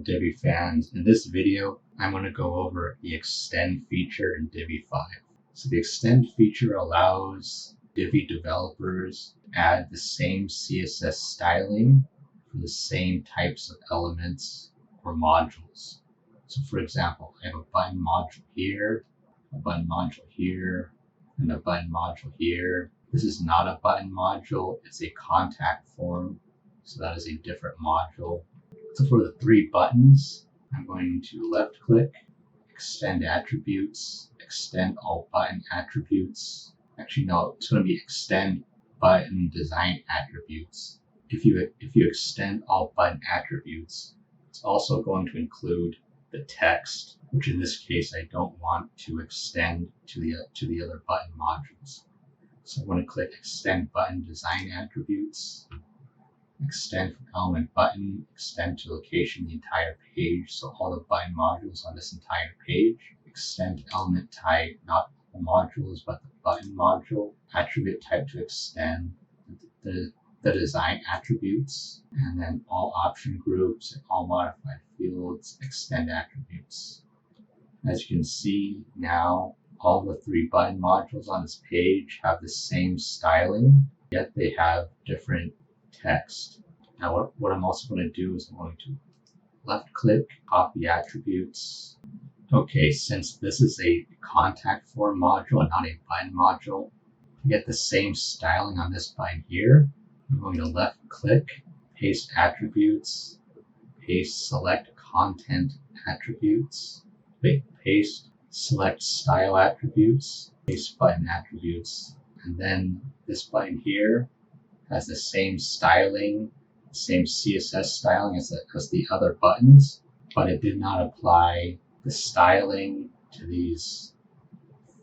Divi fans. In this video, I'm going to go over the extend feature in Divi 5. So the extend feature allows Divi developers to add the same CSS styling for the same types of elements or modules. So for example, I have a button module here, a button module here, and a button module here. This is not a button module, it's a contact form. So that is a different module. So for the three buttons, I'm going to left click, extend attributes, extend all button attributes. Actually, no, it's going to be extend button design attributes. If you extend all button attributes, it's also going to include the text, which in this case I don't want to extend to the other button modules. So I'm going to click extend button design attributes. Extend from element button, extend to location the entire page, so all the button modules on this entire page. Extend to element type, not the modules, but the button module. Attribute type to extend the design attributes, and then all option groups and all modified fields, extend attributes. As you can see now, all the three button modules on this page have the same styling, yet they have different text. Now what I'm also going to do is I'm going to left click, copy attributes. Okay, since this is a contact form module and not a button module, to get the same styling on this button here, I'm going to left click, paste attributes, paste select content attributes, paste select style attributes, paste button attributes, and then this button here has the same styling, same CSS styling as the other buttons, but it did not apply the styling to these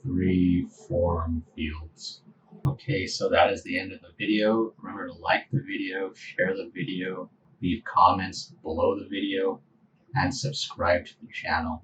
three form fields. Okay, so that is the end of the video. Remember to like the video, share the video, leave comments below the video, and subscribe to the channel.